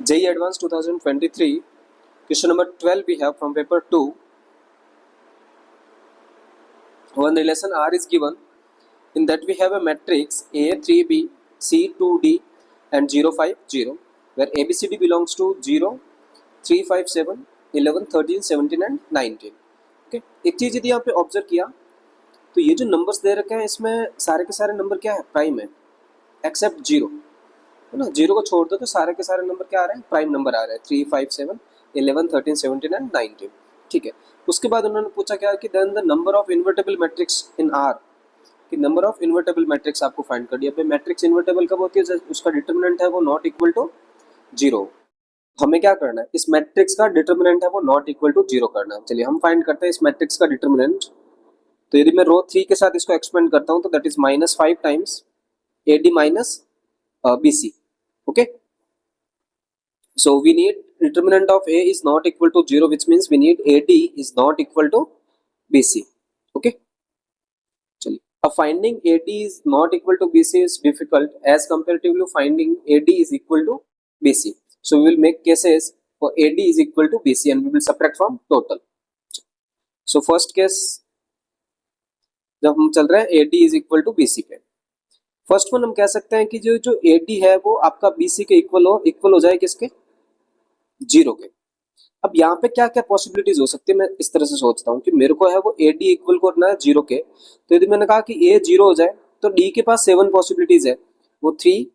JEE Advanced 2023, question number 12 we have from paper 2. One relation R is given in that we have a matrix A 3B, C 2D and 0 5 0, where ABCD belongs to 0, 3 5 7, 11, 13, 17 and 19. Okay, एक चीज यदि यहाँ पे observe किया तो ये जो numbers they रखे हैं इसमें सारे के सारे नंबर क्या है, प्राइम है, एक्सेप्ट 0 है ना। 0 को छोड़ दो तो सारे के सारे नंबर क्या आ रहे हैं, प्राइम नंबर आ रहे हैं, 3 5 7, 11, 13, 17 एंड 19। ठीक है, उसके बाद उन्होंने पूछा क्या कि then the number of invertible matrix in R, कि नंबर ऑफ इन्वर्टेबल मैट्रिक्स आपको फाइंड कर दिया। पे मैट्रिक्स इन्वर्टेबल कब होती है, जब उसका डिटरमिनेंट है वो नॉट इक्वल टू 0। हमें क्या करना है, इस मैट्रिक्स का डिटरमिनेंट है वो नॉट इक्वल टू 0 करना है। चलिए हम फाइंड करते हैं इस मैट्रिक्स का डिटरमिनेंट। तो यदि मैं रो 3 के साथ इसको एक्सपेंड करता हूं तो that is -5 times AD minus BC। Okay, so we need determinant of A is not equal to 0, which means we need AD is not equal to BC। okay, चलिए अब finding AD is not equal to BC is difficult as comparatively finding AD is equal to BC, so we will make cases for AD is equal to BC and we will subtract from total। so first case जब हम चल रहे हैं AD is equal to BC पे, first one हम कह सकते हैं कि जो AD है वो आपका BC के इक्वल हो जाए किसके, 0 के। अब यहाँ पे क्या क्या पॉसिबिलिटीज हो सकती है, मैं इस तरह से सोचता हूँ कि मेरे को है वो AD इक्वल करना है 0 के। तो यदि मैंने कहा कि A 0 हो जाए तो D के पास 7 पॉसिबिलिटीज है, वो 3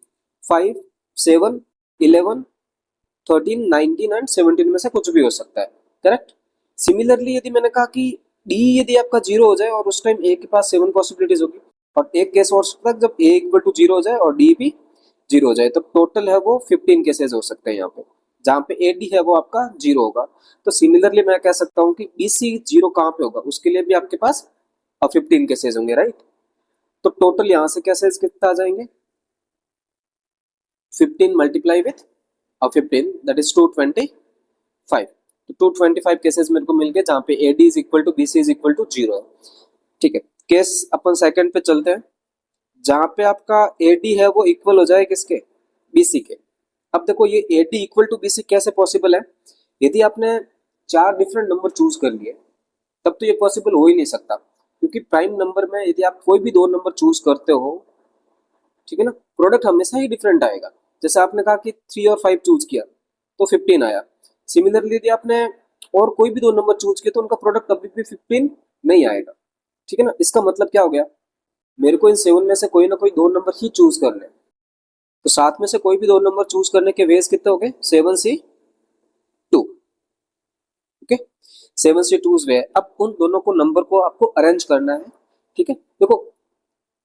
5 7 11 13 19 एंड 17 में से कुछ भी हो सकता है, करेक्ट। सिमिलरली यदि मैंने कहा कि D यदि आपका 0 हो जाए और उस टाइम A के पास 7 पॉसिबिलिटीज होगी, और एक केस और सकता है जब A इक्वल टू 0 हो जाए और D भी 0 हो जाए, तो टोटल है वो 15 केसेस हो सकते हैं यहाँ पे, जहाँ पे AD है वो आपका 0 होगा। तो सिमिलरली मैं कह सकता हूँ कि BC 0 कहाँ पे होगा, उसके लिए भी आपके पास 15 केसेस होंगे, राइट। तो टोटल यहाँ से केसेस कितने आ जाएंगे, 15 मल्टीप्लाई विथ 15 दैट इज 225। तो 225 केसेस मेरे को मिल गए जहाँ पे AD is equal to BC is equal to 0 है। ठीक है, केस अपन सेकंड पे चलते हैं, जहाँ पे आपका AD है वो इक्वल हो जाए किसके, BC के। अब देखो ये AD इक्वल टू BC कैसे पॉसिबल है, यदि आपने 4 डिफरेंट नंबर चूज कर लिए तब तो ये पॉसिबल हो ही नहीं सकता, क्योंकि प्राइम नंबर में यदि आप कोई भी 2 नंबर चूज करते हो, ठीक है ना, प्रोडक्ट हमेशा ही डिफरेंट आएगा। जैसे आपने कहा कि 3 और 5 चूज किया तो 15 आया। सिमिलरली यदि आपने और कोई भी 2 नंबर चूज किए तो उनका प्रोडक्ट कभी भी 15 नहीं आएगा, ठीक है ना। इसका मतलब क्या हो गया, मेरे को इन 7 में से कोई ना कोई 2 नंबर ही चूज करने, तो 7 में से कोई भी 2 नंबर चूज करने के वेज कितने हो गए, 7C2। ओके, 7C2 वे। अब उन दोनों को नंबर को आपको अरेंज करना है, ठीक है। देखो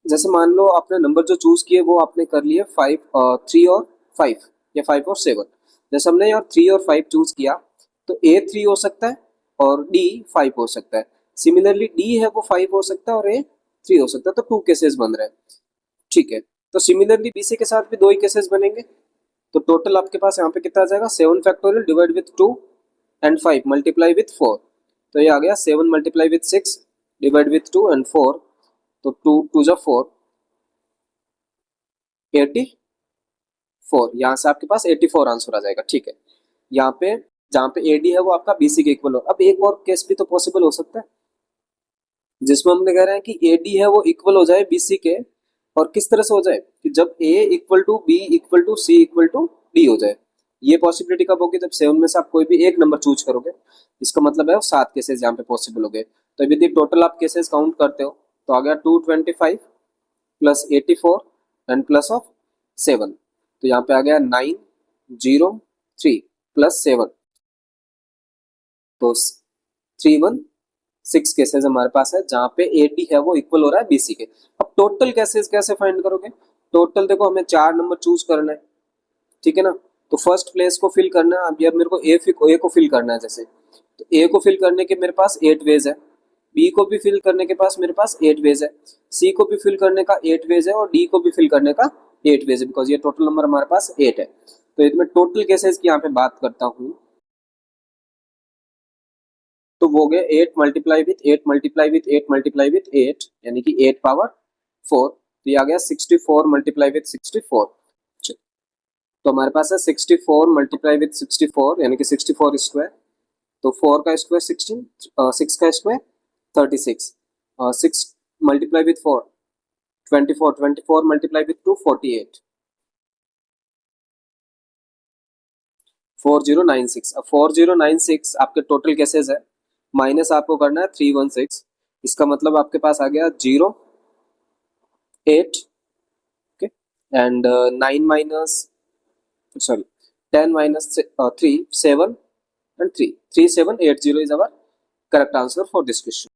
जैसे मान लो आपने नंबर जो चूज किए वो आपने कर लिए 3 और 5 या 5 और 7। जैसे हमने यार 3 और 5 चूज किया तो A 3 हो सकता है और D 5 हो सकता है। सिमिलरली D है वो 5 हो सकता है और A 3 हो सकता है, तो 2 केसेस बन रहे हैं, ठीक है। तो सिमिलरली BC के साथ भी 2 ही केसेस बनेंगे। तो टोटल आपके पास यहाँ पे कितना आ जाएगा, 7 factorial divide with 2 and 5 multiply with 4। तो ये आ गया 7 multiply with 6 divide with 2 and 4, तो 2 2 जा 4, 84। यहाँ से आपके पास 84 आंसर आ जाएगा, ठीक है। यहाँ पे जहाँ पे AD है वो आपका BC के इक्वल हो। अब एक और केस भी तो पॉसिबल हो सकता है जिसमें हमने कह रहे हैं कि AD है वो इक्वल हो जाए BC के, और किस तरह से हो जाए कि जब A equal to B equal to C equal to D हो जाए। ये पॉसिबिलिटी कब होगी, जब 7 में से आप कोई भी एक नंबर चूज करोगे। इसका मतलब है वो 7 केसेस यहाँ पे पॉसिबल हो गए। तो यदि टोटल आप केसेस काउंट करते हो तो आ गया 225 प्लस 84 एंड प्लस ऑफ 7, तो यहाँ पे आ गया 903 प्लस 7, तो 316 केसेस हमारे पास है जहाँ पे AD है वो इक्वल हो रहा है BC के। अब टोटल केसेस कैसे फाइंड करोगे, टोटल देखो हमें 4 नंबर चूज करना है, ठीक है ना। तो फर्स्ट प्लेस को फिल करना है। अभी अब मेरे को A को फिल करना है, जैसे तो A को फिल करने के मेरे पास 8 वेज है, B को भी फिल करने के पास मेरे पास 8 वेज है, C को भी फिल करने का 8 वेज है और D को भी फिल करने का 8 वेज है, बिकॉज ये टोटल नंबर हमारे पास 8 है। तो यदि मैं टोटल केसेस की यहाँ पे बात करता हूँ तो वो गए 8 multiply with 8 multiply with 8 multiply with 8, यानी कि 8 पावर 4। तो ये आ गया 64 मल्टीप्लाई विथ 64। तो हमारे पास है 64 मल्टीप्लाई विथ 64 यानी कि 64 स्क्वायर, तो 4 का स्क्वायर 16, 6 का square 36, 6 multiply with 4 24, 24 multiply with 2 48, 4096। अब 4096 आपके टोटल केसेस है, माइनस आपको करना है 316, इसका मतलब आपके पास आ गया 0 8, okay, and 9 minus sorry 10 minus 3 7 and 3 3780 is our correct answer for this question.